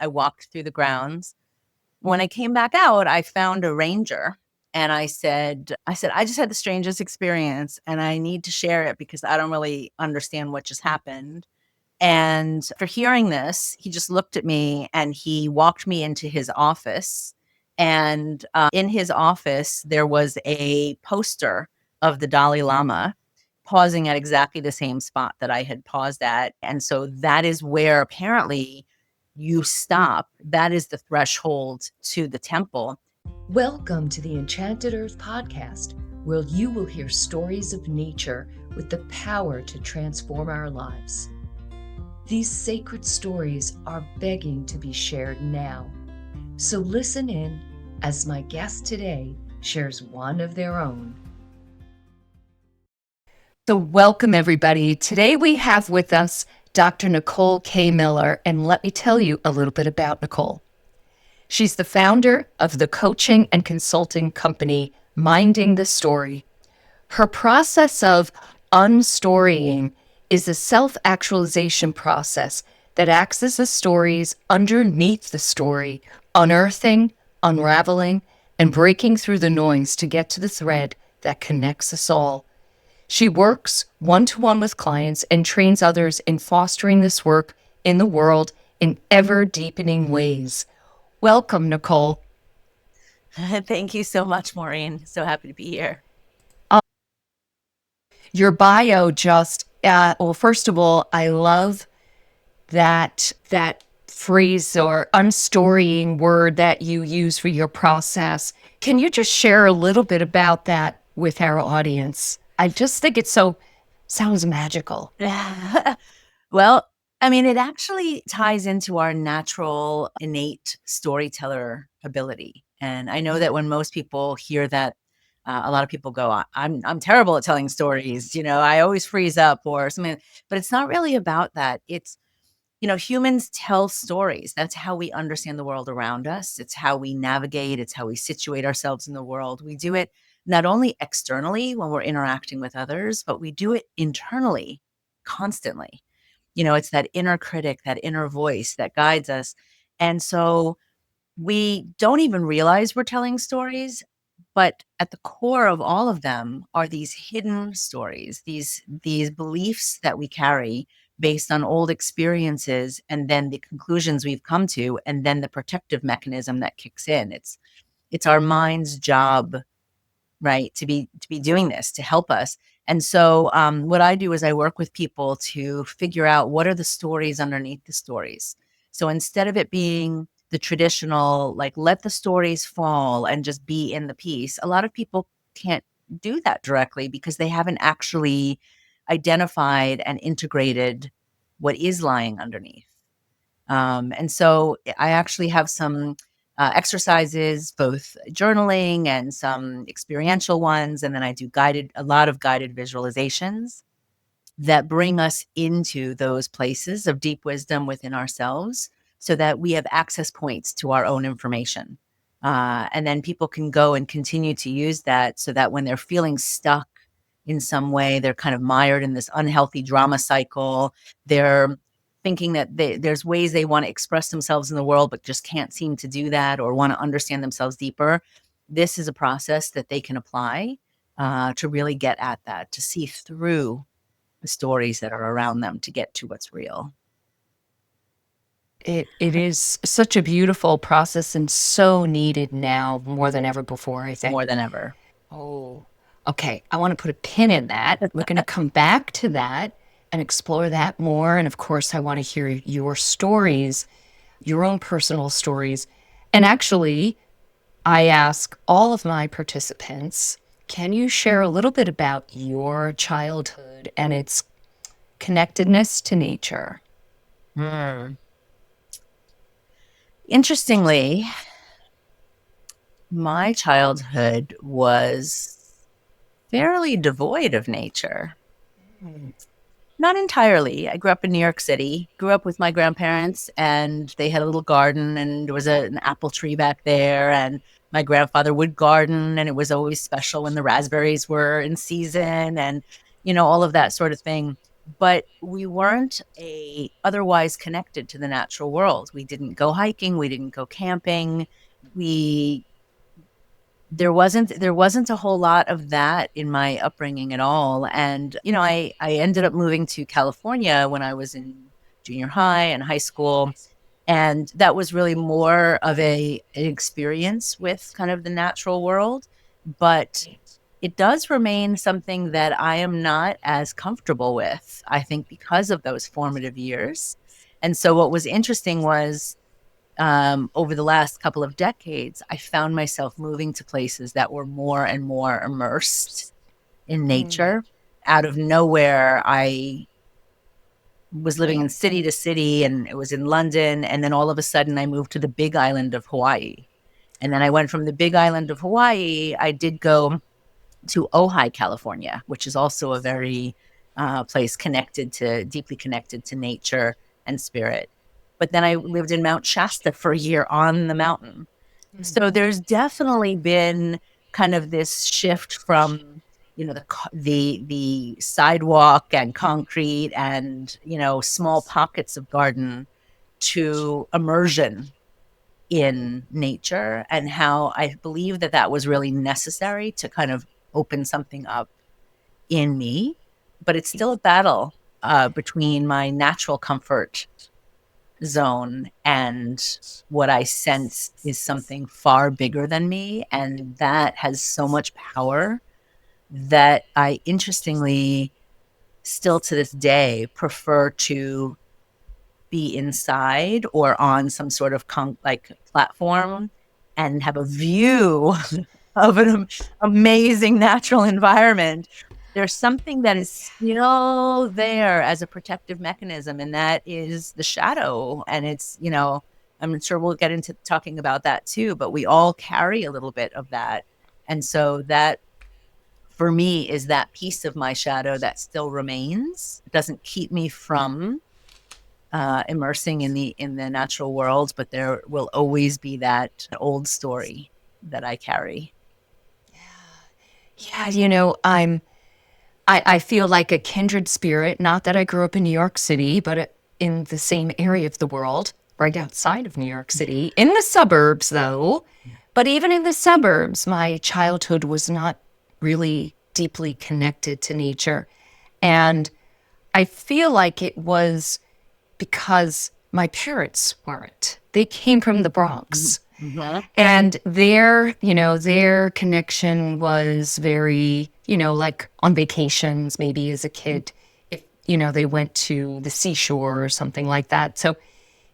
I walked through the grounds. When I came back out, I found a ranger. And I said, I just had the strangest experience and I need to share it because I don't really understand what just happened. And for hearing this, he just looked at me and he walked me into his office. And in his office, there was a poster of the Dalai Lama pausing at exactly the same spot that I had paused at. And so that is where apparently you stop. That is the threshold to the temple. Welcome to the Enchanted Earth Podcast, where you will hear stories of nature with the power to transform our lives. These sacred stories are begging to be shared now. So listen in as my guest today shares one of their own. So welcome everybody. Today we have with us Dr. Nicole K. Miller, and let me tell you a little bit about Nicole. She's the founder of the coaching and consulting company, Minding the Story. Her process of unstorying is a self-actualization process that accesses stories underneath the story, unearthing, unraveling, and breaking through the noise to get to the thread that connects us all. She works one-to-one with clients and trains others in fostering this work in the world in ever-deepening ways. Welcome, Nicole. Thank you so much, Maureen. So happy to be here. Your bio just, well, first of all, I love that phrase or unstorying word that you use for your process. Can you just share a little bit about that with our audience? I just think it sounds magical. Well, I mean, it actually ties into our natural, innate storyteller ability. And I know that when most people hear that, a lot of people go, I'm terrible at telling stories. You know, I always freeze up or something, but it's not really about that. It's, humans tell stories. That's how we understand the world around us. It's how we navigate. It's how we situate ourselves in the world. We do it not only externally when we're interacting with others, but we do it internally constantly. It's that inner critic, that inner voice that guides us. And so we don't even realize we're telling stories, but at the core of all of them are these hidden stories, these beliefs that we carry based on old experiences, and then the conclusions we've come to, and then the protective mechanism that kicks in. It's our mind's job, right, to be doing this to help us. And so what I do is I work with people to figure out what are the stories underneath the stories. So instead of it being the traditional, like, let the stories fall and just be in the piece, a lot of people can't do that directly because they haven't actually identified and integrated what is lying underneath. And so I actually have some exercises, both journaling and some experiential ones. And then I do a lot of guided visualizations that bring us into those places of deep wisdom within ourselves so that we have access points to our own information. And then people can go and continue to use that so that when they're feeling stuck in some way, they're kind of mired in this unhealthy drama cycle. They're thinking that there's ways they want to express themselves in the world, but just can't seem to do that or want to understand themselves deeper. This is a process that they can apply to really get at that, to see through the stories that are around them to get to what's real. It is such a beautiful process and so needed now more than ever before, I think. More than ever. Oh, okay. I want to put a pin in that. We're going to come back to that and explore that more. And of course, I want to hear your stories, your own personal stories. And actually, I ask all of my participants, can you share a little bit about your childhood and its connectedness to nature? Interestingly, my childhood was fairly devoid of nature. Not entirely. I grew up in New York City, grew up with my grandparents, and they had a little garden, and there was an apple tree back there, and my grandfather would garden, and it was always special when the raspberries were in season and, all of that sort of thing. but we weren't otherwise connected to the natural world. We didn't go hiking, we didn't go camping. We there wasn't a whole lot of that in my upbringing at all. And I ended up moving to California when I was in junior high and high school, and that was really more of an experience with kind of the natural world. But it does remain something that I am not as comfortable with, I think, because of those formative years. And so what was interesting was, over the last couple of decades, I found myself moving to places that were more and more immersed in nature. Out of nowhere, I was living in city to city, and it was in London. And then all of a sudden, I moved to the big island of Hawaii. And then I went from the big island of Hawaii, I did go to Ojai, California, which is also a very place deeply connected to nature and spirit. But then I lived in Mount Shasta for a year on the mountain. So there's definitely been kind of this shift from, the sidewalk and concrete and, small pockets of garden to immersion in nature, and how I believe that that was really necessary to kind of open something up in me. But it's still a battle between my natural comfort zone and what I sense is something far bigger than me. And that has so much power that I, interestingly, still to this day prefer to be inside or on some sort of like platform and have a view of an amazing natural environment. There's something that is still there as a protective mechanism, and that is the shadow. And I'm sure we'll get into talking about that too, but we all carry a little bit of that. And so that, for me, is that piece of my shadow that still remains. It doesn't keep me from immersing in the natural world, but there will always be that old story that I carry. Yeah, I feel like a kindred spirit. Not that I grew up in New York City, but in the same area of the world, right outside of New York City, in the suburbs, though. But even in the suburbs, my childhood was not really deeply connected to nature. And I feel like it was because my parents weren't. They came from the Bronx. Mm-hmm. And their connection was very, like on vacations, maybe as a kid, if, they went to the seashore or something like that. So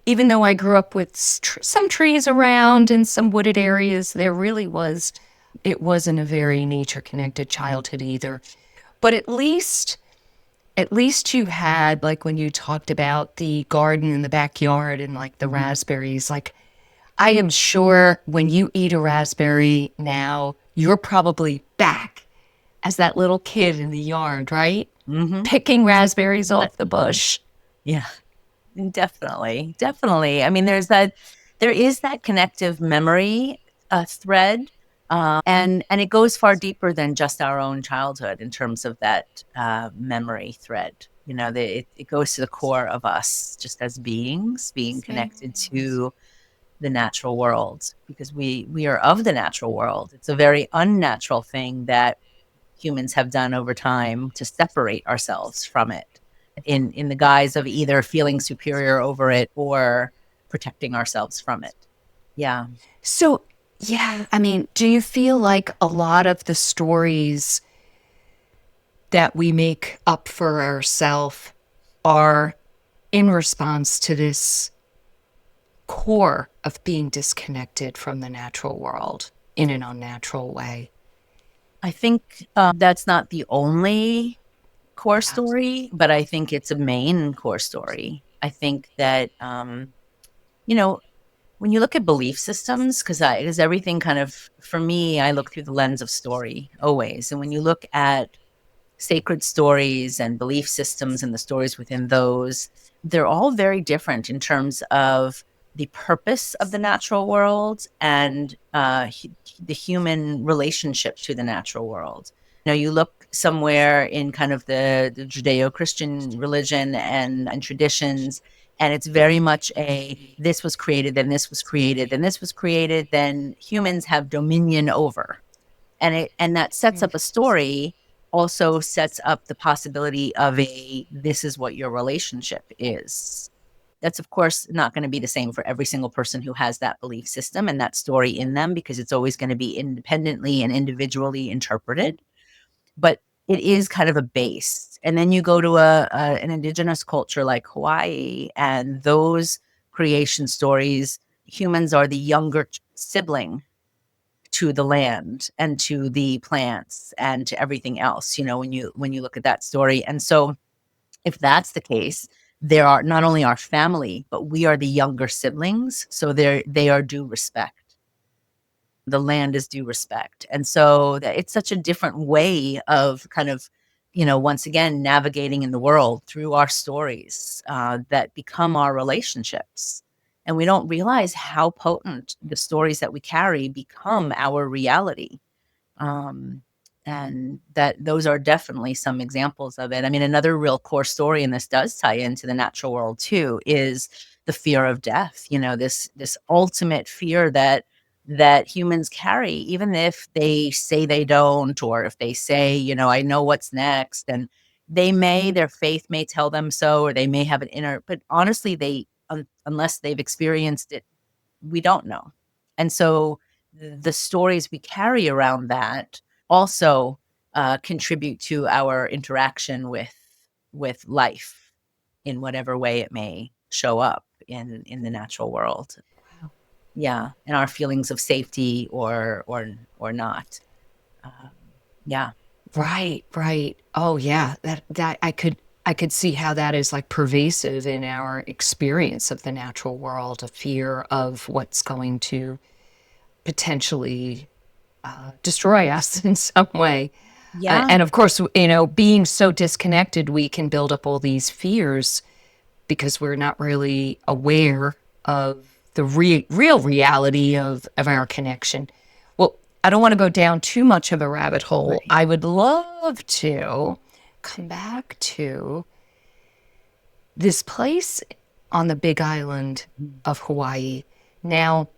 even though I grew up with some trees around and some wooded areas, it wasn't a very nature connected childhood either. But at least you had, like, when you talked about the garden in the backyard and like the raspberries, like, I am sure when you eat a raspberry now, you're probably back as that little kid in the yard, right? Mm-hmm. Picking raspberries off the bush. Yeah, definitely. Definitely. I mean, there is that connective memory thread. And it goes far deeper than just our own childhood in terms of that memory thread. It goes to the core of us just as beings, being connected to the natural world, because we are of the natural world. It's a very unnatural thing that humans have done over time to separate ourselves from it in the guise of either feeling superior over it or protecting ourselves from it. Yeah. So, yeah, I mean, do you feel like a lot of the stories that we make up for ourselves are in response to this core of being disconnected from the natural world in an unnatural way? I think that's not the only core story, but I think it's a main core story. I think that, when you look at belief systems, because everything kind of, for me, I look through the lens of story always. And when you look at sacred stories and belief systems and the stories within those, they're all very different in terms of the purpose of the natural world and the human relationship to the natural world. You look somewhere in kind of the Judeo-Christian religion and traditions. And it's very much this was created, then this was created, then this was created, then humans have dominion over. And that sets up a story, also sets up the possibility of this is what your relationship is. That's, of course, not going to be the same for every single person who has that belief system and that story in them, because it's always going to be independently and individually interpreted. But it is kind of a base. And then you go to an indigenous culture like Hawaii, and those creation stories, humans are the younger sibling to the land and to the plants and to everything else, when you look at that story. And so if that's the case, there are not only our family, but we are the younger siblings. So they are due respect. The land is due respect. And so it's such a different way of kind of, once again, navigating in the world through our stories that become our relationships. And we don't realize how potent the stories that we carry become our reality. And that those are definitely some examples of it. I mean, another real core story, and this does tie into the natural world too, is the fear of death. This ultimate fear that humans carry, even if they say they don't, or if they say, I know what's next, and their faith may tell them so, or they may have an inner, but honestly, unless they've experienced it, we don't know. And so the stories we carry around that also contribute to our interaction with life in whatever way it may show up in the natural world. Wow. Yeah, and our feelings of safety or not. Yeah. Right. Oh yeah, that I could see how that is like pervasive in our experience of the natural world, a fear of what's going to potentially destroy us in some way. Yeah. And of course, being so disconnected, we can build up all these fears because we're not really aware of the real reality of our connection. Well, I don't want to go down too much of a rabbit hole. Right. I would love to come back to this place on the Big Island of Hawaii. Now,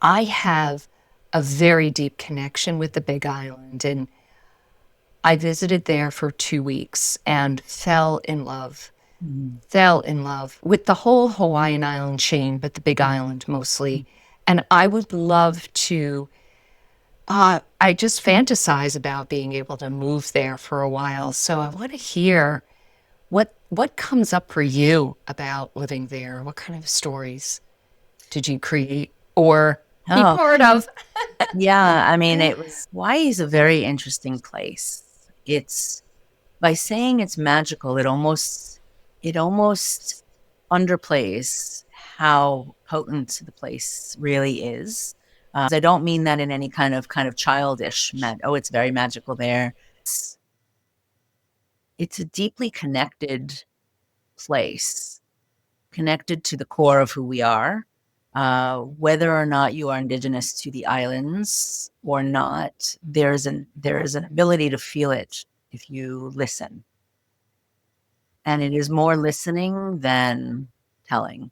I have a very deep connection with the Big Island, and I visited there for 2 weeks and fell in love with the whole Hawaiian island chain, but the Big Island mostly. And I would love to, I just fantasize about being able to move there for a while. So I want to hear what comes up for you about living there. What kind of stories did you create or be part of? Yeah, I mean, Hawaii is a very interesting place. It's, by saying it's magical, it almost underplays how potent the place really is. I don't mean that in any kind of childish, it's very magical there. It's a deeply connected place, connected to the core of who we are. Whether or not you are indigenous to the islands or not, there is an ability to feel it if you listen. And it is more listening than telling.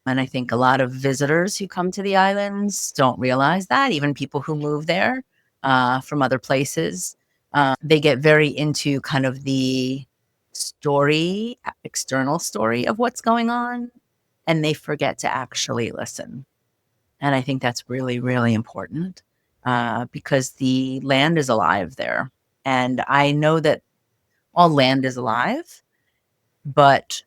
And I think a lot of visitors who come to the islands don't realize that, even people who move there from other places. They get very into kind of the external story of what's going on, and they forget to actually listen. And I think that's really, really important because the land is alive there. And I know that all land is alive, but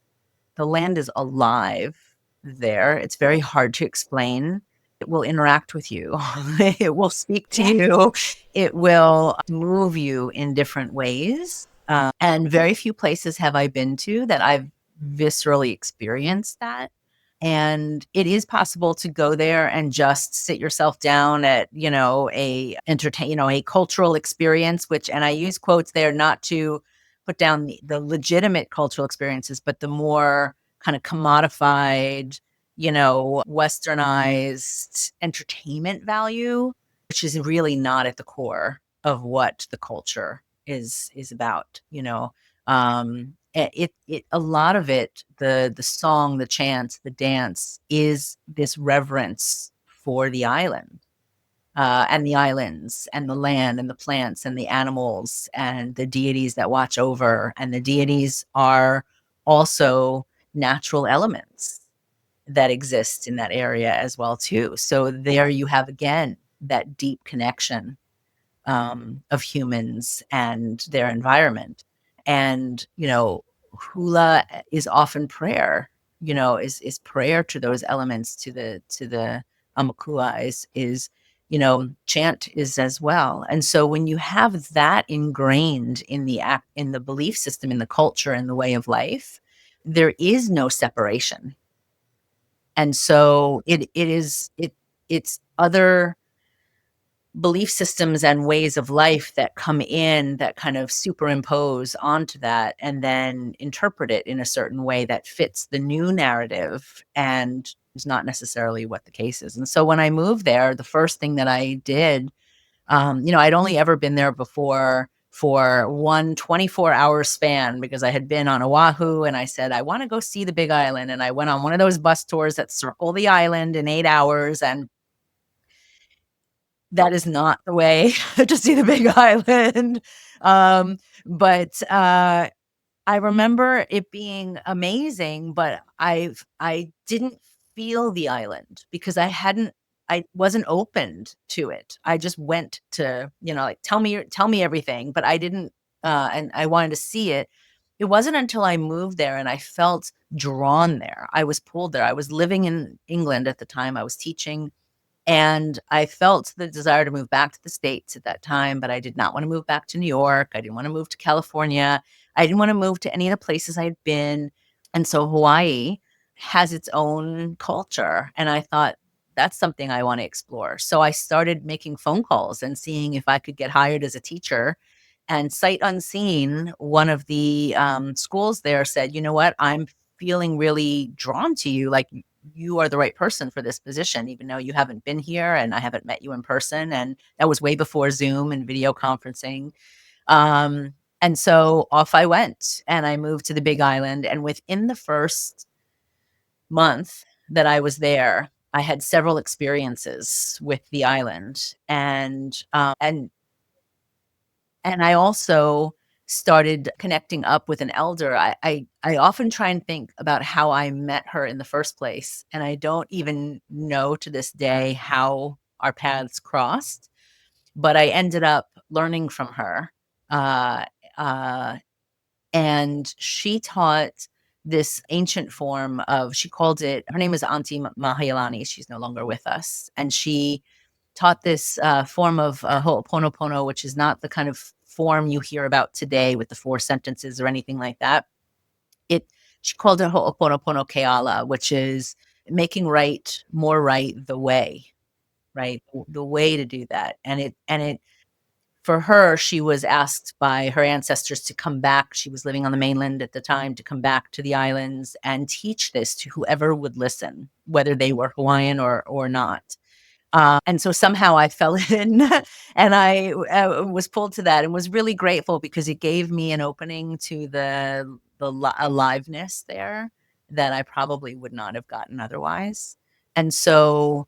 the land is alive there. It's very hard to explain. It will interact with you. It will speak to you. It will move you in different ways. And very few places have I been to that I've viscerally experienced that. And it is possible to go there and just sit yourself down at, a cultural experience, and I use quotes there not to put down the legitimate cultural experiences, but the more kind of commodified, westernized entertainment value, which is really not at the core of what the culture is about, a lot of it, the song, the chant, the dance is this reverence for the island, and the islands and the land and the plants and the animals and the deities that watch over. And the deities are also natural elements that exist in that area as well too. So there you have again that deep connection, of humans and their environment. And, hula is often prayer, is prayer to those elements, to the amakua is chant is as well. And so when you have that ingrained in in the belief system, in the culture, in the way of life, there is no separation. And so it's other belief systems and ways of life that come in that kind of superimpose onto that and then interpret it in a certain way that fits the new narrative and is not necessarily what the case is. And so when I moved there, the first thing that I did, I'd only ever been there before for one 24-hour span because I had been on Oahu and I said, I want to go see the Big Island. And I went on one of those bus tours that circle the island in 8 hours. And that is not the way to see the Big Island. But I remember it being amazing, but I didn't feel the island because I wasn't opened to it. I just went to, like, tell me everything, but I didn't, and I wanted to see it. It wasn't until I moved there and I felt drawn there. I was pulled there. I was living in England at the time. I was teaching. And I felt the desire to move back to the States at that time, but I did not want to move back to New York. I didn't want to move to California. I didn't want to move to any of the places I had been. And so Hawaii has its own culture. And I thought, that's something I want to explore. So I started making phone calls and seeing if I could get hired as a teacher. And sight unseen, one of the schools there said, you know what, I'm feeling really drawn to you. Like, you are the right person for this position, even though you haven't been here and I haven't met you in person. And that was way before Zoom and video conferencing. And so off I went and I moved to the Big Island. And within the first month that I was there, I had several experiences with the island. And I also started connecting up with an elder. I often try and think about how I met her in the first place, and I don't even know to this day how our paths crossed, but I ended up learning from her. Uh, uh, and she taught this ancient form of, she called it, her name is Auntie Mahailani. She's no longer with us. And she taught this form of ho'oponopono, which is not the kind of form you hear about today with the 4 sentences or anything like that. She called it ho'oponopono keala, which is making more right the way, right? The way to do that. And it for her, she was asked by her ancestors to come back. She was living on the mainland at the time, to come back to the islands and teach this to whoever would listen, whether they were Hawaiian or not. And so somehow I fell in and I was pulled to that and was really grateful because it gave me an opening to the aliveness there that I probably would not have gotten otherwise. And so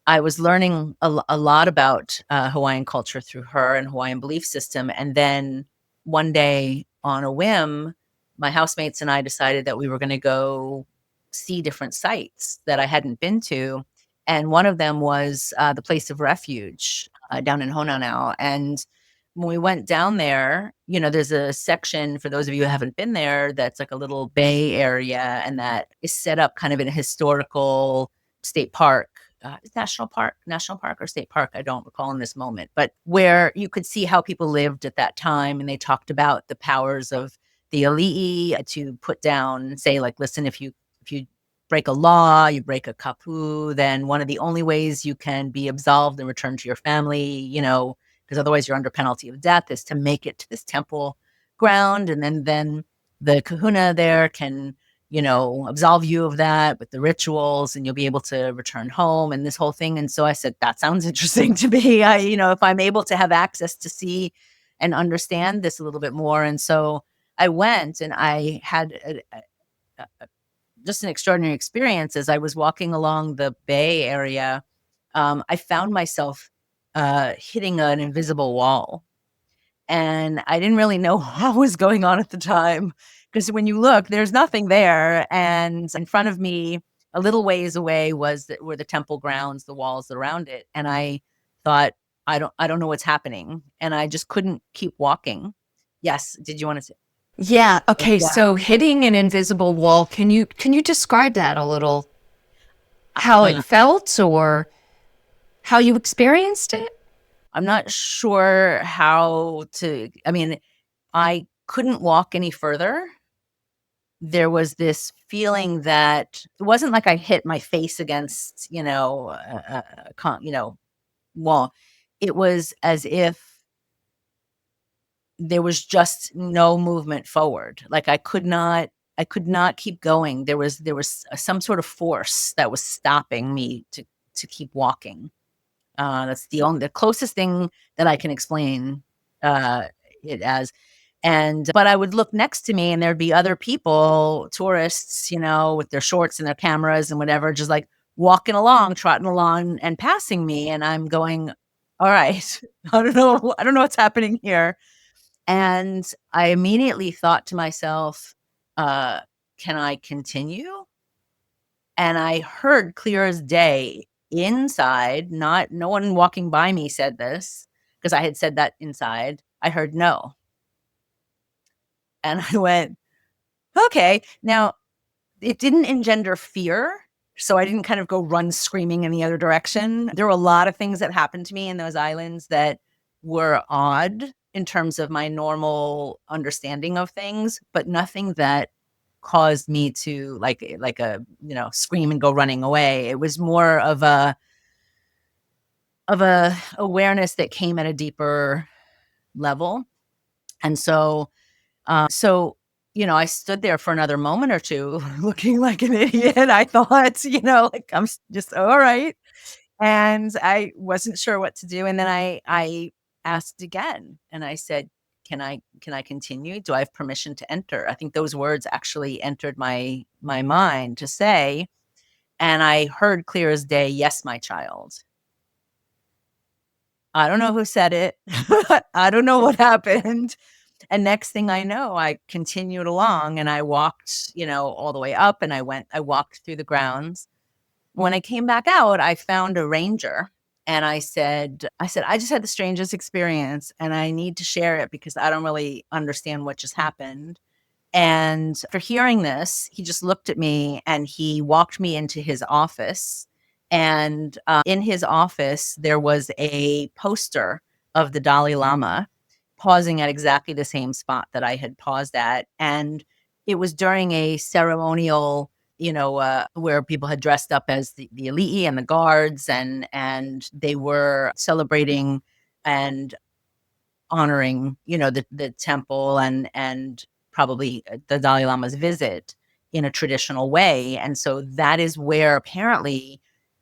I was learning a lot about Hawaiian culture through her and Hawaiian belief system. And then one day on a whim, my housemates and I decided that we were going to go see different sites that I hadn't been to. And one of them was the place of refuge down in Hononau. And when we went down there, there's a section, for those of you who haven't been there, that's like a little bay area and that is set up kind of in a historical state park. National park or state park, I don't recall in this moment, but where you could see how people lived at that time. And they talked about the powers of the ali'i to put down, say, like, listen, if you break a law, you break a kapu, then one of the only ways you can be absolved and return to your family, because otherwise you're under penalty of death, is to make it to this temple ground. And then the kahuna there can absolve you of that with the rituals and you'll be able to return home and this whole thing. And so I said, that sounds interesting to me. If I'm able to have access to see, and understand this a little bit more. And so I went, and I had just an extraordinary experience. As I was walking along the Bay Area, I found myself hitting an invisible wall. And I didn't really know what was going on at the time, because when you look, there's nothing there. And in front of me, a little ways away, were the temple grounds, the walls around it. And I thought, I don't know what's happening. And I just couldn't keep walking. Yes. Did you want to say? Yeah. Okay. Yeah. So hitting an invisible wall, can you describe that a little? How it felt or how you experienced it? I'm not sure how to, I mean, I couldn't walk any further. There was this feeling that it wasn't like I hit my face against, wall. It was as if there was just no movement forward. Like I could not keep going. There was some sort of force that was stopping me to keep walking. That's the closest thing that I can explain it as. But I would look next to me, and there'd be other people, tourists, with their shorts and their cameras and whatever, just like walking along, trotting along and passing me. And I'm going, all right, I don't know what's happening here. And I immediately thought to myself, can I continue? And I heard clear as day inside, no one walking by me said this, because I had said that inside. I heard no. And I went, okay. Now, it didn't engender fear. So I didn't kind of go run screaming in the other direction. There were a lot of things that happened to me in those islands that were odd in terms of my normal understanding of things, but nothing that caused me to scream and go running away. It was more of a awareness that came at a deeper level. And so I stood there for another moment or two looking like an idiot. I thought, like, I'm just all right. And I wasn't sure what to do. And then I asked again, and I said, can I continue? Do I have permission to enter? I think those words actually entered my mind to say, and I heard clear as day, yes, my child. I don't know who said it. I don't know what happened. And next thing I know, I continued along, and I walked, all the way up, and I walked through the grounds. When I came back out, I found a ranger, and I said, I just had the strangest experience, and I need to share it because I don't really understand what just happened. And for hearing this, he just looked at me, and he walked me into his office. And in his office, there was a poster of the Dalai Lama pausing at exactly the same spot that I had paused at. And it was during a ceremonial, where people had dressed up as the elite and the guards, and they were celebrating and honoring, the temple and probably the Dalai Lama's visit in a traditional way. And so that is where apparently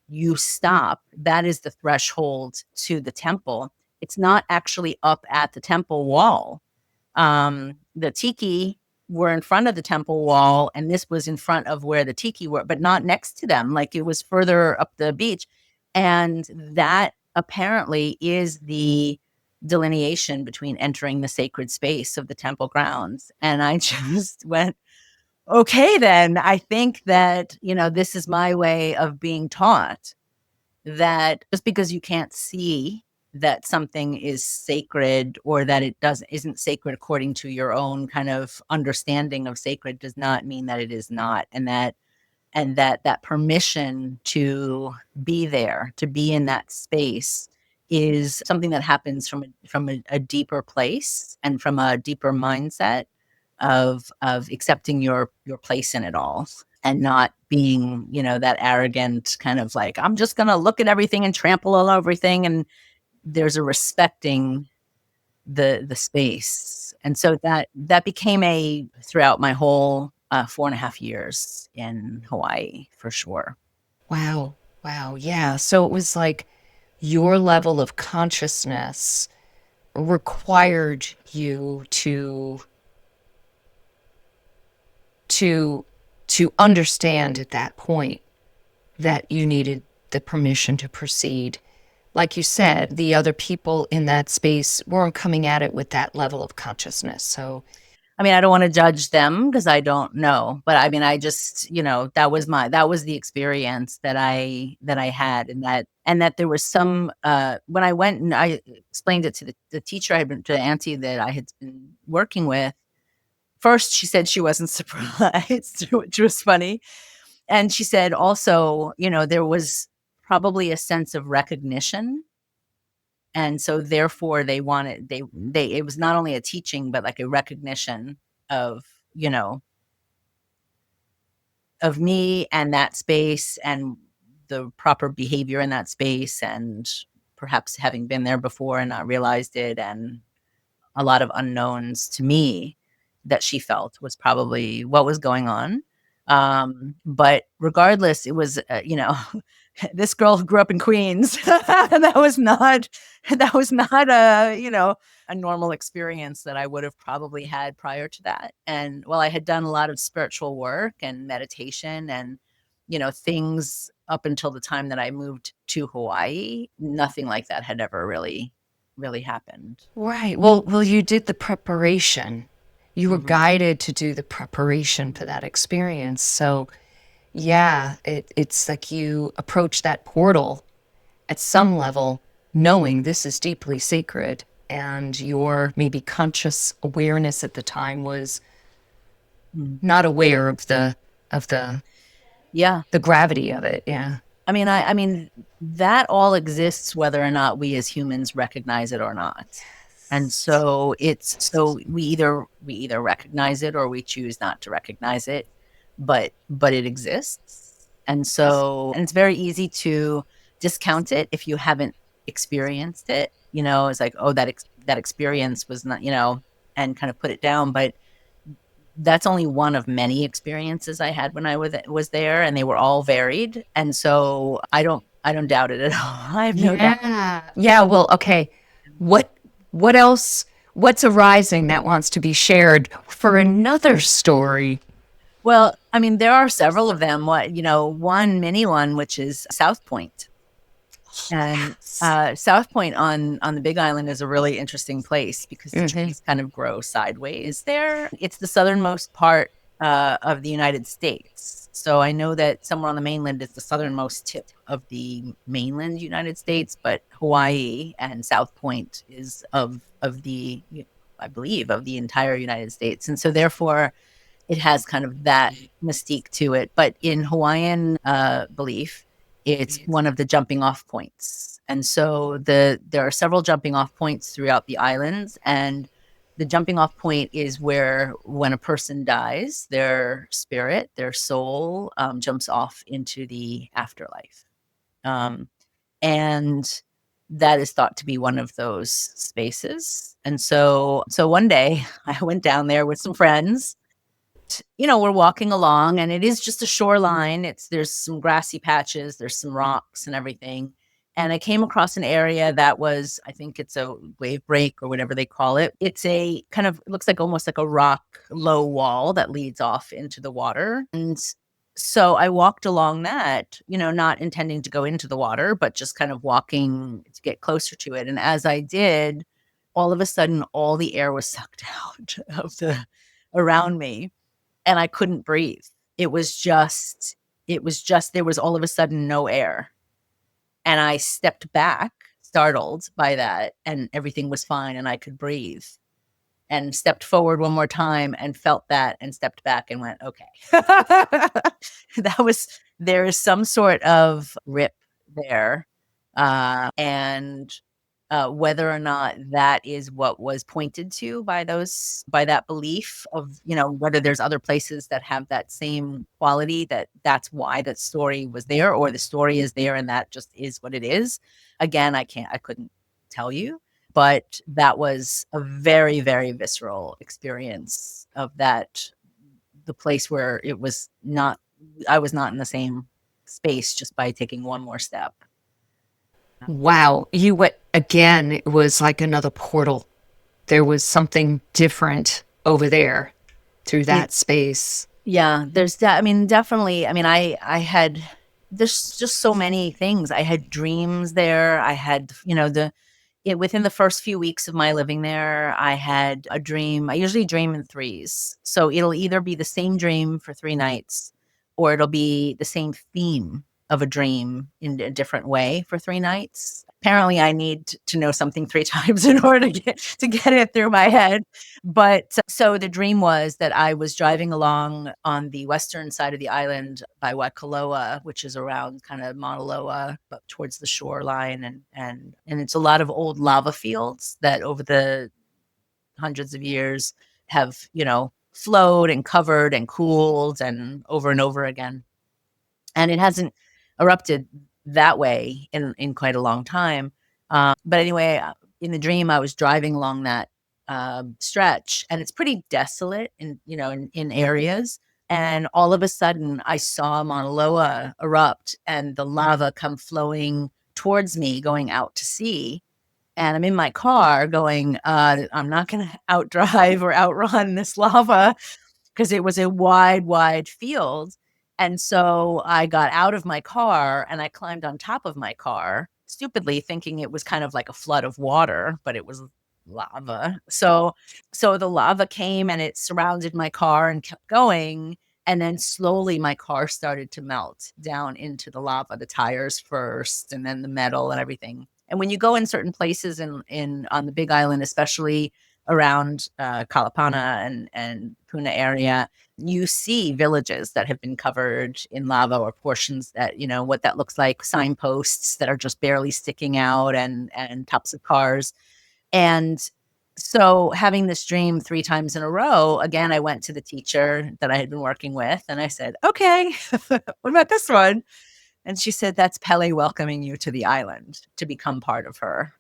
you stop. That is the threshold to the temple. It's not actually up at the temple wall. The tiki were in front of the temple wall, and this was in front of where the tiki were, but not next to them. Like, it was further up the beach. And that apparently is the delineation between entering the sacred space of the temple grounds. And I just went, okay, then I think that, this is my way of being taught that just because you can't see that something is sacred, or that it isn't sacred according to your own kind of understanding of sacred, does not mean that it is not. And that permission to be there, to be in that space, is something that happens from a deeper place and from a deeper mindset of accepting your place in it all, and not being, that arrogant kind of like, I'm just going to look at everything and trample all over everything. And there's a respecting the space. And so that became throughout my whole 4.5 years in Hawaii, for sure. Wow. Wow. Yeah. So it was like your level of consciousness required you to understand at that point that you needed the permission to proceed. Like you said, the other people in that space weren't coming at it with that level of consciousness. So, I mean, I don't want to judge them because I don't know, but I mean, I just, that was the experience that I had, and that there was some, when I went and I explained it to the teacher to the auntie that I had been working with. First, she said she wasn't surprised, which was funny. And she said also, there was probably a sense of recognition. And so therefore they it was not only a teaching, but like a recognition of, you know, of me and that space and the proper behavior in that space, and perhaps having been there before and not realized it, and a lot of unknowns to me that she felt was probably what was going on. But regardless, it was, this girl grew up in Queens, and that was not a normal experience that I would have probably had prior to that. And while I had done a lot of spiritual work and meditation and things up until the time that I moved to Hawaii, nothing like that had ever really happened. right. Well, you did the preparation. You were Mhm. guided to do the preparation for that experience. So, yeah, it's like you approach that portal at some level, knowing this is deeply sacred, and your maybe conscious awareness at the time was Mm. not aware of the Yeah. the gravity of it. Yeah. I mean, that all exists whether or not we as humans recognize it or not. And so we either recognize it or we choose not to recognize it, but it exists. And it's very easy to discount it if you haven't experienced it. It's like, oh, that experience was not, and kind of put it down. But that's only one of many experiences I had when I was there, and they were all varied. And so I don't doubt it at all. I have no doubt. Yeah. Yeah. Well, okay. What else? What's arising that wants to be shared for another story? Well, I mean, there are several of them. One mini one, which is South Point. And South Point on the Big Island is a really interesting place because the Mm-hmm. trees kind of grow sideways there. It's the southernmost part of the United States. So I know that somewhere on the mainland is the southernmost tip of the mainland United States, but Hawaii and South Point is of the, I believe, of the entire United States. And so therefore it has kind of that mystique to it. But in Hawaiian belief, it's one of the jumping off points. And so there are several jumping off points throughout the islands. And the jumping off point is where, when a person dies, their spirit, their soul, jumps off into the afterlife. Um, and that is thought to be one of those spaces. And so one day I went down there with some friends. We're walking along, and it is just a shoreline. There's some grassy patches, there's some rocks and everything. And I came across an area that was, I think it's a wave break or whatever they call it. It's a kind of, it looks like almost like a rock low wall that leads off into the water. And so I walked along that, not intending to go into the water, but just kind of walking to get closer to it. And as I did, all of a sudden, all the air was sucked out of the around me, and I couldn't breathe. It was just there was all of a sudden no air. And I stepped back, startled by that, and everything was fine and I could breathe. And stepped forward one more time and felt that, and stepped back and went, okay. There is some sort of rip there. And whether or not that is what was pointed to by that belief of, whether there's other places that have that same quality, that's why that story was there, or the story is there and that just is what it is. Again, I couldn't tell you, but that was a very, very visceral experience of that, the place where I was not in the same space just by taking one more step. Wow. You went again, it was like another portal. There was something different over there through It, that space. yeah, definitely. I mean, I had, there's just so many things. I had dreams there. I had, within the first few weeks of my living there, I had a dream. I usually dream in threes. So it'll either be the same dream for 3 nights, or it'll be the same theme of a dream in a different way for 3 nights. Apparently, I need to know something 3 times in order to get it through my head. But so the dream was that I was driving along on the western side of the island by Waikoloa, which is around kind of Mauna Loa, but towards the shoreline, and it's a lot of old lava fields that over the hundreds of years have, flowed and covered and cooled and over again. And it hasn't erupted that way in quite a long time. But anyway, in the dream, I was driving along that stretch, and it's pretty desolate in areas. And all of a sudden, I saw Mauna Loa erupt and the lava come flowing towards me, going out to sea. And I'm in my car going, I'm not going to outdrive or outrun this lava, because it was a wide, wide field. And so I got out of my car and I climbed on top of my car, stupidly thinking it was kind of like a flood of water, but it was lava. So the lava came and it surrounded my car and kept going. And then slowly my car started to melt down into the lava, the tires first, and then the metal and everything. And when you go in certain places in on the Big Island, especially around Kalapana and Puna area, you see villages that have been covered in lava, or portions that, what that looks like, signposts that are just barely sticking out, and tops of cars. And so having this dream 3 times in a row, again, I went to the teacher that I had been working with and I said, okay, what about this one? And she said, that's Pele welcoming you to the island to become part of her.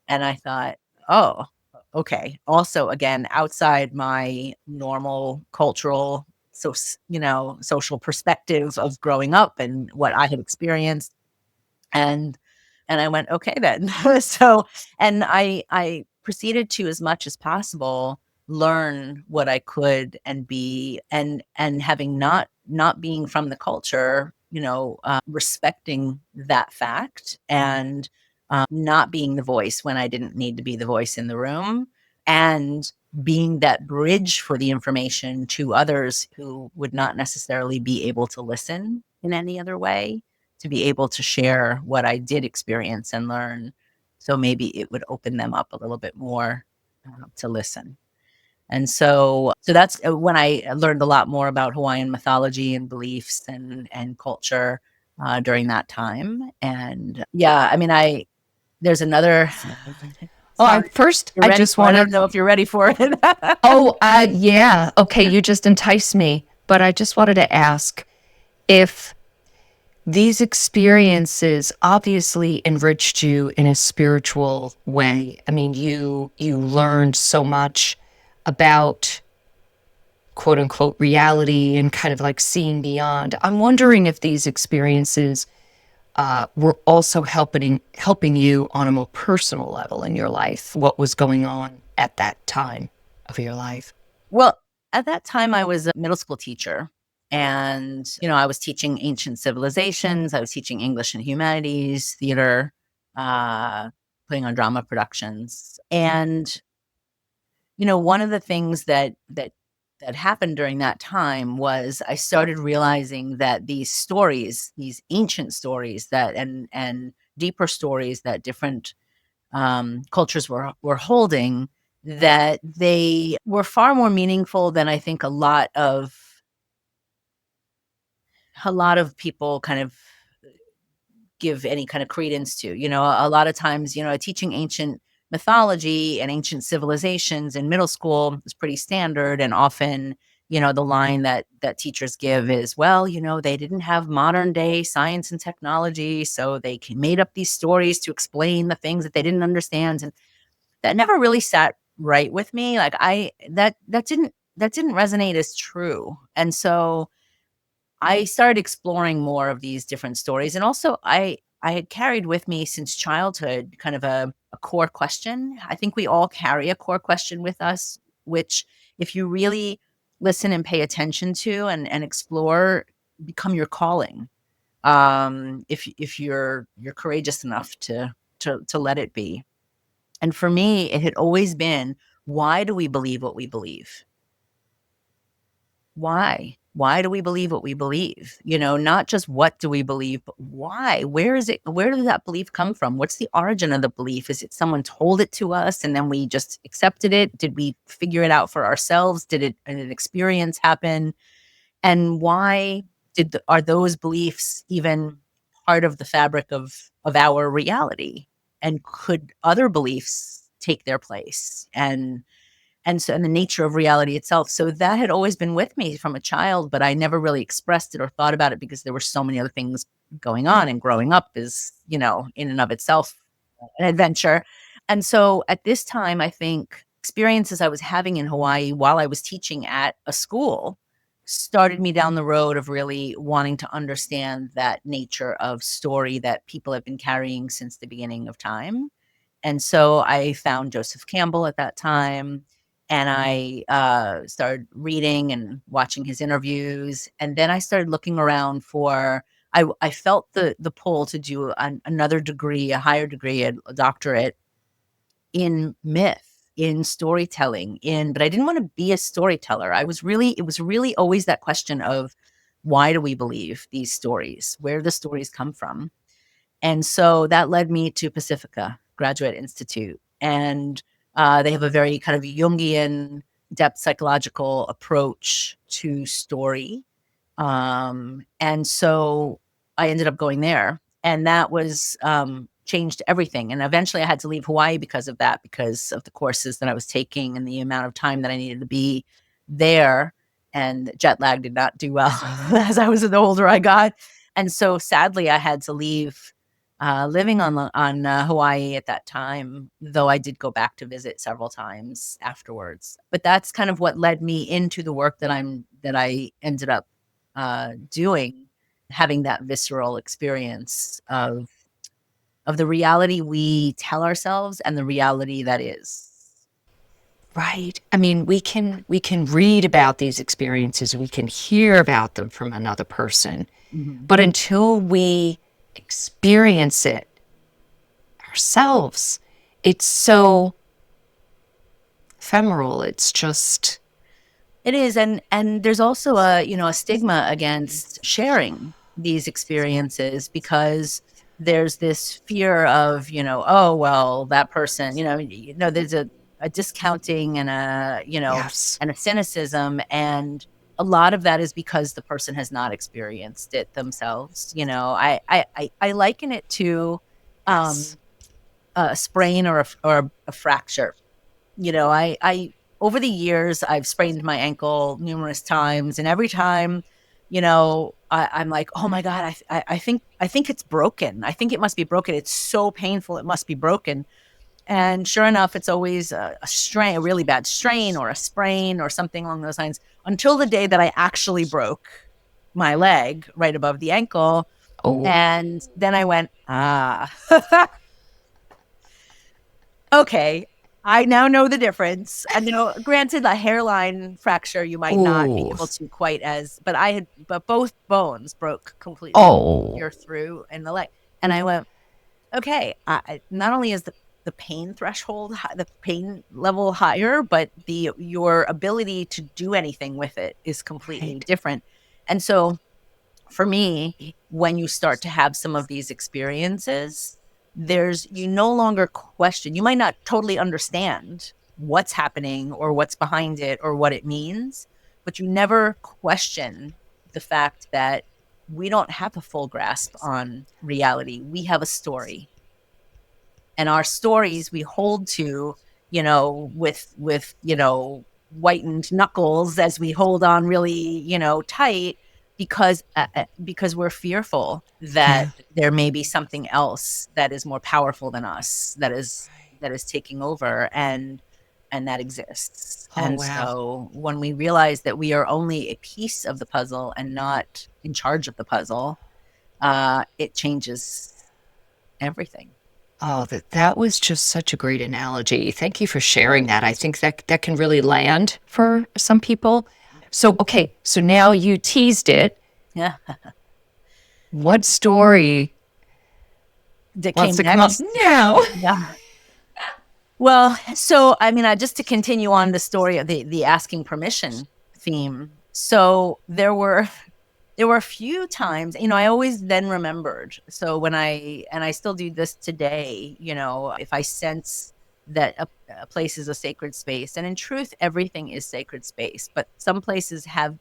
And I thought, oh, okay. Also, again, outside my normal cultural, social perspective of growing up and what I had experienced. And I went, okay, then. So, and I proceeded to, as much as possible, learn what I could and be, and having not being from the culture, respecting that fact, and not being the voice when I didn't need to be the voice in the room, and being that bridge for the information to others who would not necessarily be able to listen in any other way, to be able to share what I did experience and learn. So maybe it would open them up a little bit more to listen. And so that's when I learned a lot more about Hawaiian mythology and beliefs and culture during that time. And yeah, I mean, there's another. Oh, first, I just want I don't know if you're ready for it. Oh, yeah. Okay, you just enticed me. But I just wanted to ask if these experiences obviously enriched you in a spiritual way. I mean, you learned so much about quote unquote reality and kind of like seeing beyond. I'm wondering if these experiences were also helping you on a more personal level in your life. What was going on at that time of your life? Well, at that time, I was a middle school teacher. And, I was teaching ancient civilizations. I was teaching English and humanities, theater, putting on drama productions. And, one of the things that happened during that time was I started realizing that these stories, these ancient stories and deeper stories that different cultures were holding, that they were far more meaningful than I think a lot of people kind of give any kind of credence to. A lot of times, teaching ancient mythology and ancient civilizations in middle school is pretty standard, and often, the line that teachers give is, well, they didn't have modern day science and technology, so they made up these stories to explain the things that they didn't understand. And that never really sat right with me. Like that didn't resonate as true. And so I started exploring more of these different stories. And also I had carried with me since childhood kind of a core question. I think we all carry a core question with us, which if you really listen and pay attention to and explore, become your calling. If you're courageous enough to let it be. And for me, it had always been, why do we believe what we believe? Why? Why do we believe what we believe? You know, not just what do we believe, but why? Where is it? Where did that belief come from? What's the origin of the belief? Is it someone told it to us and then we just accepted it? Did we figure it out for ourselves? Did an experience happen? And why are those beliefs even part of the fabric of our reality? And could other beliefs take their place? And the nature of reality itself. So that had always been with me from a child, but I never really expressed it or thought about it because there were so many other things going on. And growing up is, you know, in and of itself an adventure. And so at this time, I think experiences I was having in Hawaii while I was teaching at a school started me down the road of really wanting to understand that nature of story that people have been carrying since the beginning of time. And so I found Joseph Campbell at that time, and I started reading and watching his interviews. And then I started looking around for, I felt the pull to do another degree, a higher degree, a doctorate in myth, in storytelling, but I didn't want to be a storyteller. It was really always that question of, why do we believe these stories? Where do the stories come from? And so that led me to Pacifica Graduate Institute. And they have a very kind of Jungian, depth psychological approach to story. And so I ended up going there. And that was changed everything. And eventually I had to leave Hawaii because of that, because of the courses that I was taking and the amount of time that I needed to be there. And jet lag did not do well as the older I got. And so sadly, I had to leave living on Hawaii at that time, though I did go back to visit several times afterwards. But that's kind of what led me into the work that I ended up doing, having that visceral experience of the reality we tell ourselves and the reality that is. Right. I mean, we can read about these experiences, we can hear about them from another person, Mhm. but until we experience it ourselves, it's so ephemeral. It's just It is, and there's also a stigma against sharing these experiences because there's this fear of, oh well, that person, there's a discounting and yes. and a cynicism, and a lot of that is because the person has not experienced it themselves. I liken it to Yes. um, a sprain or a fracture. I over the years I've sprained my ankle numerous times, and every time, I'm like, oh my god, I think it's broken. I think it must be broken. It's so painful. It must be broken. And sure enough, it's always a strain, a really bad strain, or a sprain, or something along those lines. Until the day that I actually broke my leg right above the ankle, Oh, and then I went, okay, I now know the difference. And granted, a hairline fracture you might not be oh, able to quite as, but both bones broke completely oh, clear through in the leg. And I went, okay, not only is the pain threshold, the pain level higher, but your ability to do anything with it is completely right. different. And so for me, when you start to have some of these experiences, you no longer question. You might not totally understand what's happening or what's behind it or what it means, but you never question the fact that we don't have a full grasp on reality. We have a story, and our stories we hold to, with whitened knuckles as we hold on really, tight, because we're fearful that Yeah. there may be something else that is more powerful than us, that is taking over, and that exists. Oh, And wow. so when we realize that we are only a piece of the puzzle and not in charge of the puzzle, it changes everything. Oh, that was just such a great analogy. Thank you for sharing that. I think that can really land for some people. So, okay, so now you teased it. Yeah. What story That wants came to come up next. now? Yeah. Well, so I mean, just to continue on the story of the asking permission theme. So there were a few times, I always then remembered. So and I still do this today, if I sense that a place is a sacred space, and in truth, everything is sacred space, but some places have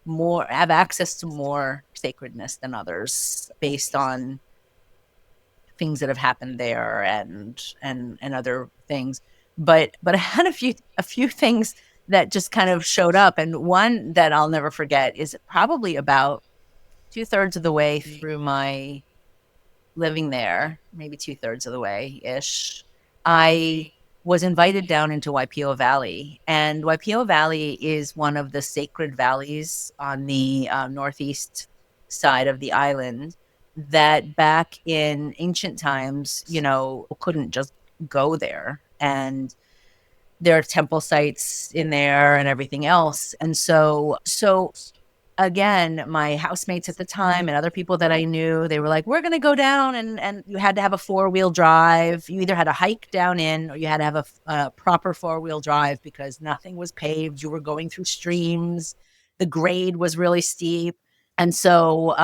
access to more sacredness than others based on things that have happened there and other things. But I had a few things that just kind of showed up, and one that I'll never forget is probably about 2/3 of the way through my living there, maybe 2/3 of the way ish. I was invited down into Waipio Valley, and Waipio Valley is one of the sacred valleys on the northeast side of the island that back in ancient times, couldn't just go there. And there are temple sites in there and everything else. And so again, my housemates at the time and other people that I knew, they were like, we're going to go down. And you had to have a 4-wheel drive. You either had to hike down in or you had to have a proper 4-wheel drive because nothing was paved. You were going through streams. The grade was really steep. And so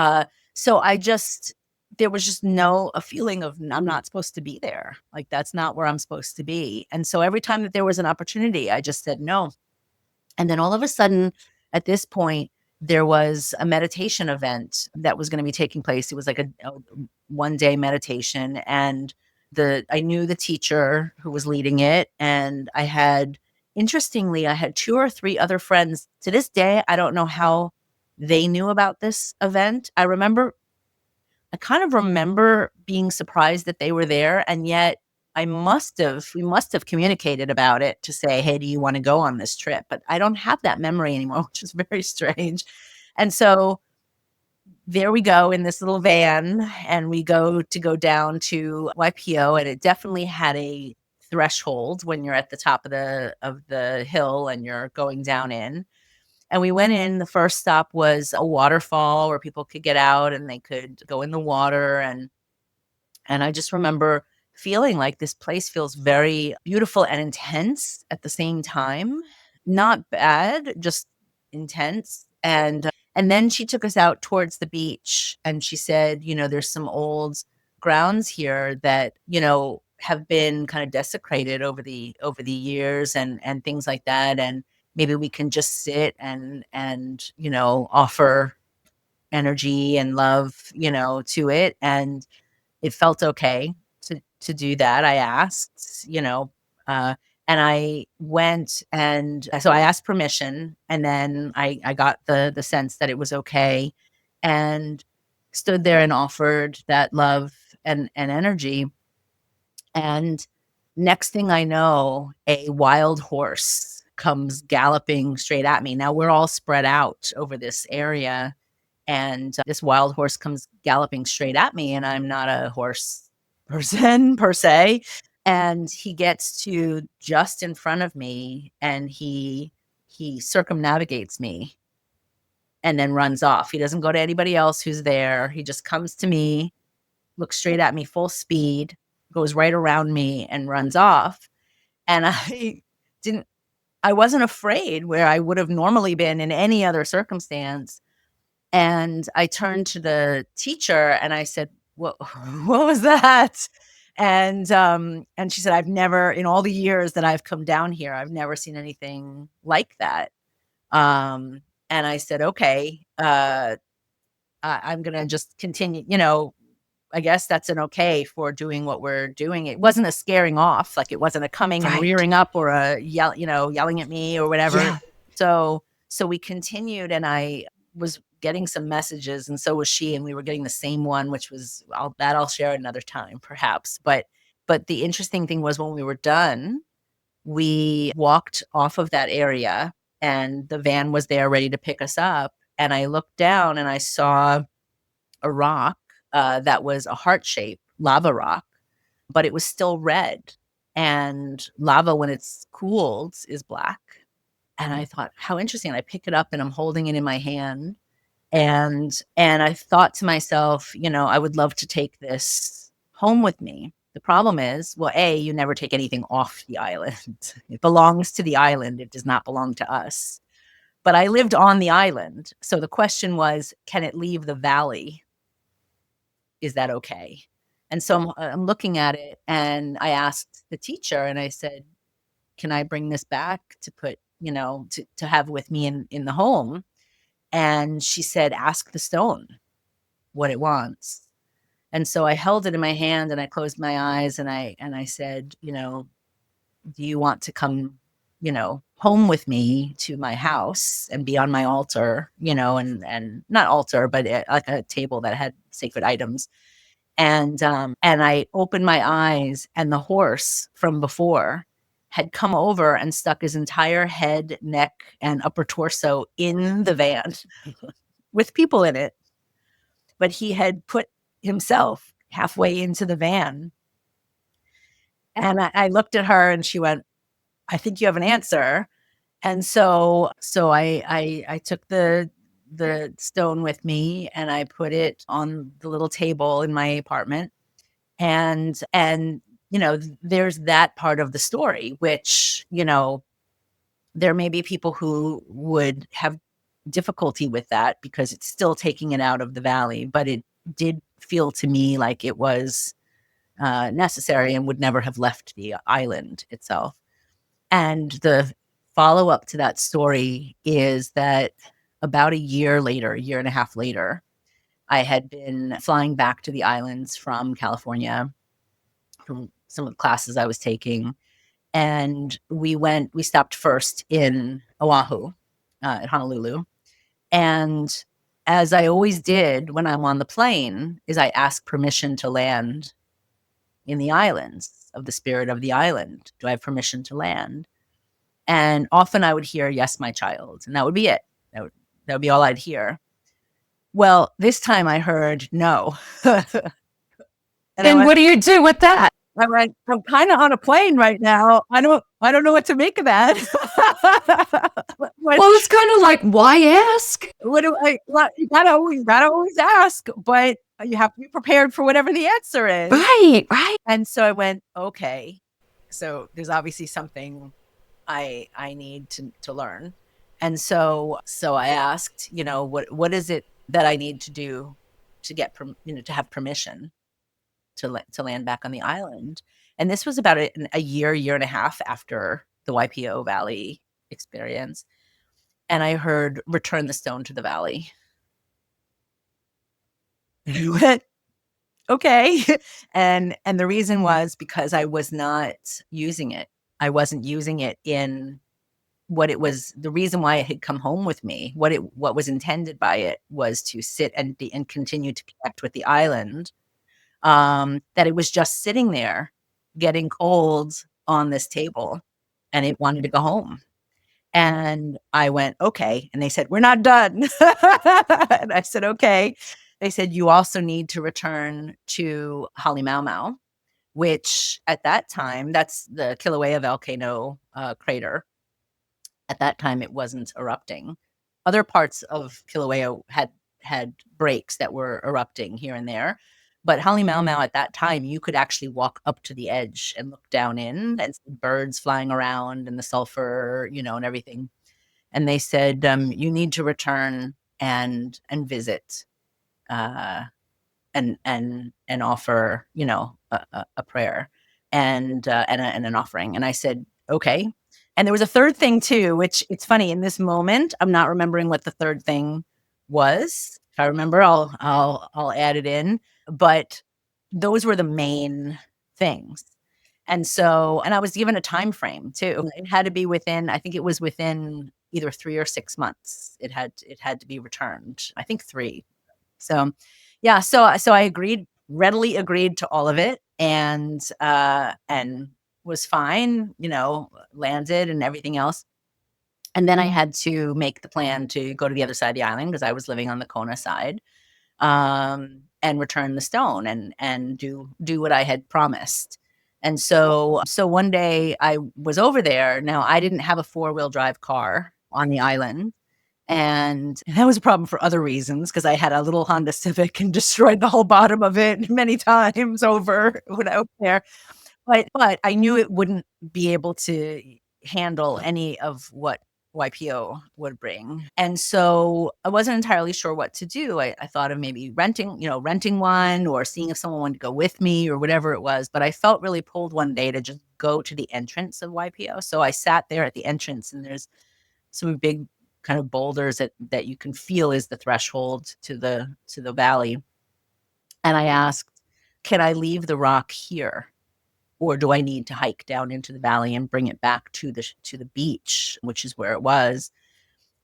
there was just a feeling of I'm not supposed to be there. Like, that's not where I'm supposed to be. And so every time that there was an opportunity, I just said no. And then all of a sudden, at this point, there was a meditation event that was going to be taking place. It was like a one-day meditation, and I knew the teacher who was leading it, and interestingly, I had 2 or 3 other friends. To this day, I don't know how they knew about this event. I kind of remember being surprised that they were there, and yet we must have communicated about it to say, hey, do you want to go on this trip? But I don't have that memory anymore, which is very strange. And so there we go in this little van, and we go down to Waipio, and it definitely had a threshold when you're at the top of the hill and you're going down in. And we went in. The first stop was a waterfall where people could get out and they could go in the water. And I just remember feeling like this place feels very beautiful and intense at the same time. Not bad, just intense. And then she took us out towards the beach, and she said, there's some old grounds here that, have been kind of desecrated over the years and things like that. And maybe we can just sit and offer energy and love, to it. And it felt okay to do that. I asked, uh, and I went, and so I asked permission, and then I got the sense that it was okay, and stood there and offered that love and energy. And next thing I know, a wild horse comes galloping straight at me. Now we're all spread out over this area, and this wild horse comes galloping straight at me, and I'm not a horse person per se. And he gets to just in front of me, and he circumnavigates me and then runs off. He doesn't go to anybody else who's there. He just comes to me, looks straight at me full speed, goes right around me and runs off. And didn't I wasn't afraid where I would have normally been in any other circumstance. And I turned to the teacher and I said, what was that? And she said, I've never, in all the years that I've come down here, I've never seen anything like that. And I said, okay, I'm going to just continue, I guess that's an okay for doing what we're doing. It wasn't a scaring off, like it wasn't a coming and rearing up or a yelling at me or whatever. Yeah. So we continued, and I was getting some messages, and so was she, and we were getting the same one, which was I'll share another time, perhaps. But the interesting thing was when we were done, we walked off of that area, and the van was there ready to pick us up. And I looked down and I saw a rock that was a heart shape lava rock, but it was still red. And lava, when it's cooled, is black. And I thought, how interesting. And I pick it up and I'm holding it in my hand. And I thought to myself, I would love to take this home with me. The problem is, well, A, you never take anything off the island. It belongs to the island. It does not belong to us. But I lived on the island. So the question was, can it leave the valley? Is that okay? And so I'm looking at it, and I asked the teacher, and I said, can I bring this back to put, to have with me in the home? And she said, ask the stone what it wants. And so I held it in my hand and I closed my eyes and I said, do you want to come, home with me to my house and be on my altar, and not altar, but like a table that had sacred items. And I opened my eyes, and the horse from before had come over and stuck his entire head, neck, and upper torso in the van with people in it. But he had put himself halfway into the van. And I looked at her and she went, I think you have an answer. And so I took the stone with me and I put it on the little table in my apartment. And there's that part of the story, which, there may be people who would have difficulty with that because it's still taking it out of the valley, but it did feel to me like it was necessary and would never have left the island itself. And the follow up to that story is that about a year and a half later, I had been flying back to the islands from California from some of the classes I was taking. And we stopped first in Oahu, at Honolulu. And as I always did when I'm on the plane, is I ask permission to land in the islands of the spirit of the island. Do I have permission to land? And often I would hear, yes, my child. And that would be it. That would be all I'd hear. Well, this time I heard no. And what do you do with that? I'm like, I'm kind of on a plane right now. I don't know what to make of that. Well, it's kind of like, why ask? You gotta always ask, but you have to be prepared for whatever the answer is. Right. And so I went, okay. So there's obviously something I need to learn. And so I asked, what is it that I need to do to get, to have permission to land back on the island. And this was about a year and a half after the Waipio Valley experience. And I heard, return the stone to the valley. And I went, okay. And the reason was because I was not using it. I wasn't using it in what it was. The reason why it had come home with me, what was intended by it was to sit and continue to connect with the island. That it was just sitting there getting cold on this table and it wanted to go home. And I went, okay. And they said, we're not done. And I said, okay. They said, you also need to return to Halemaumau, which at that time, that's the Kilauea volcano crater. At that time, it wasn't erupting. Other parts of Kilauea had breaks that were erupting here and there. But Halemaumau at that time, you could actually walk up to the edge and look down in and see birds flying around and the sulfur, and everything. And they said, you need to return and visit and offer, a prayer and an offering. And I said, okay. And there was a third thing too, which it's funny in this moment, I'm not remembering what the third thing was. If I remember, I'll add it in. But those were the main things. And I was given a time frame too. It had to be within, I think it was within either 3 or 6 months. It had to be returned. I think 3. So yeah, so I readily agreed to all of it and was fine, landed and everything else. And then I had to make the plan to go to the other side of the island because I was living on the Kona side. and return the stone and do what I had promised. And so one day I was over there. Now I didn't have a 4-wheel drive car on the island. And that was a problem for other reasons because I had a little Honda Civic and destroyed the whole bottom of it many times over when I was there. But I knew it wouldn't be able to handle any of what Waipio would bring. And so I wasn't entirely sure what to do. I thought of maybe renting one or seeing if someone wanted to go with me or whatever it was. But I felt really pulled one day to just go to the entrance of Waipio. So I sat there at the entrance, and there's some big kind of boulders that you can feel is the threshold to the valley. And I asked, can I leave the rock here? Or do I need to hike down into the valley and bring it back to the beach, which is where it was?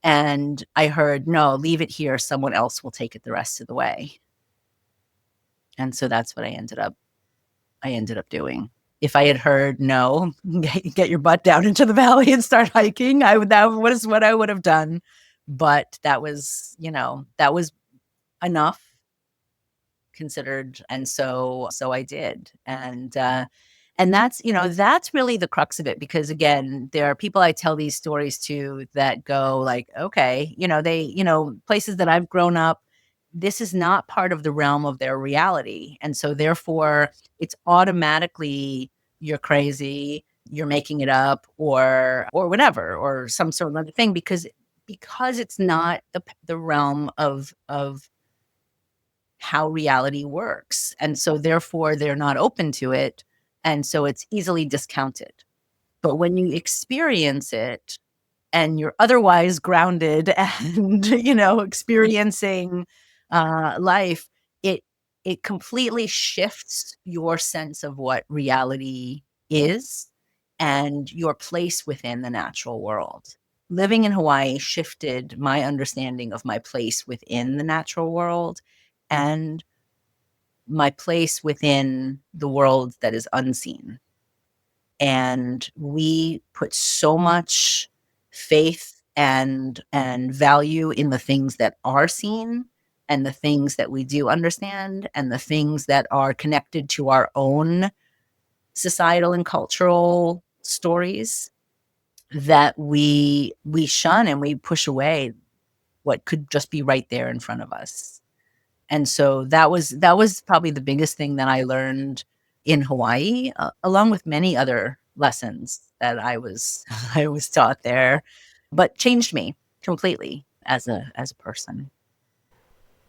And I heard, no, leave it here. Someone else will take it the rest of the way. And so that's what I ended up doing. If I had heard no, get your butt down into the valley and start hiking, that was what I would have done. But that was enough considered, and so I did. And that's really the crux of it, because again, there are people I tell these stories to that go like, okay, places that I've grown up, this is not part of the realm of their reality. And so therefore it's automatically, you're crazy, you're making it up, or whatever, or some sort of other thing, because it's not the realm of how reality works. And so therefore they're not open to it. And so it's easily discounted. But when you experience it and you're otherwise grounded and, experiencing life, it completely shifts your sense of what reality is and your place within the natural world. Living in Hawaii shifted my understanding of my place within the natural world and my place within the world that is unseen. And we put so much faith and value in the things that are seen and the things that we do understand and the things that are connected to our own societal and cultural stories, that we shun and we push away what could just be right there in front of us. And so that was probably the biggest thing that I learned in Hawaii, along with many other lessons that I was I was taught there, but changed me completely as a person.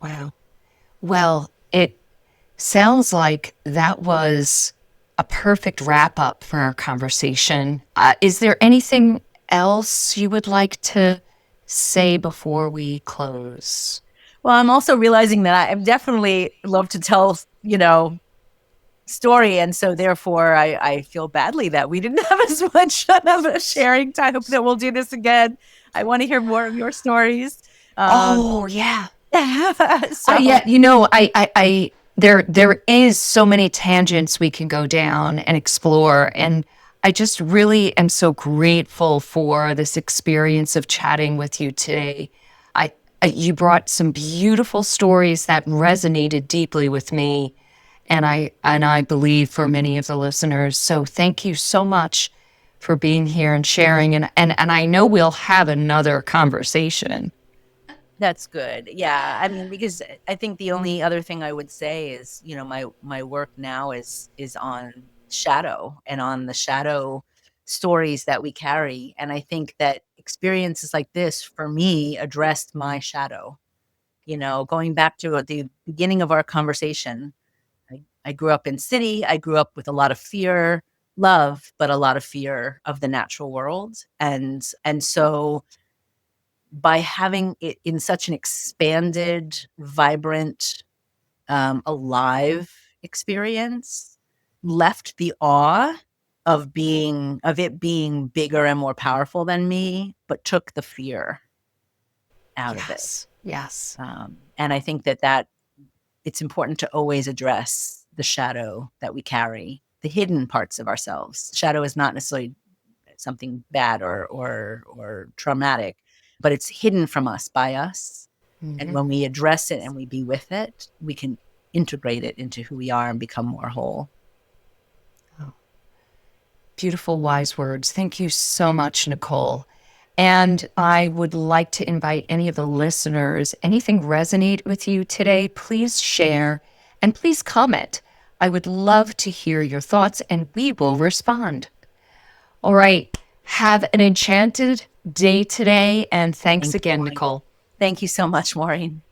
Wow. Well, it sounds like that was a perfect wrap up for our conversation. Is there anything else you would like to say before we close? Well, I'm also realizing that I definitely love to tell, story. And so therefore I feel badly that we didn't have as much of a sharing time. I hope that we'll do this again. I want to hear more of your stories. Oh, yeah. So Yeah, there is so many tangents we can go down and explore, and I just really am so grateful for this experience of chatting with you today. You brought some beautiful stories that resonated deeply with me, and I believe for many of the listeners. So thank you so much for being here and sharing, and I know we'll have another conversation. that's good. Yeah. I mean, because I think the only other thing I would say is, my work now is on shadow and on the shadow stories that we carry. And I think that experiences like this for me addressed my shadow. Going back to the beginning of our conversation, I grew up in city. I grew up with a lot of fear, love, but a lot of fear of the natural world. And so by having it in such an expanded, vibrant, alive experience, left the awe of it being bigger and more powerful than me, but took the fear out of it. Yes. And I think that it's important to always address the shadow that we carry, the hidden parts of ourselves. Shadow is not necessarily something bad or traumatic, but it's hidden from us by us. And when we address it and we be with it, we can integrate it into who we are and become more whole. Beautiful, wise words. Thank you so much, Nicole. And I would like to invite any of the listeners, anything resonate with you today, please share and please comment. I would love to hear your thoughts and we will respond. All right. Have an enchanted day today. And thanks again, Nicole. Thank you so much, Maureen.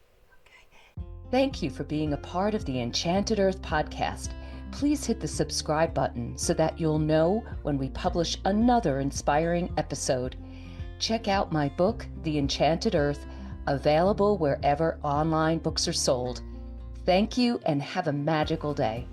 Thank you for being a part of the Enchanted Earth podcast. Please hit the subscribe button so that you'll know when we publish another inspiring episode. Check out my book, The Enchanted Earth, available wherever online books are sold. Thank you and have a magical day.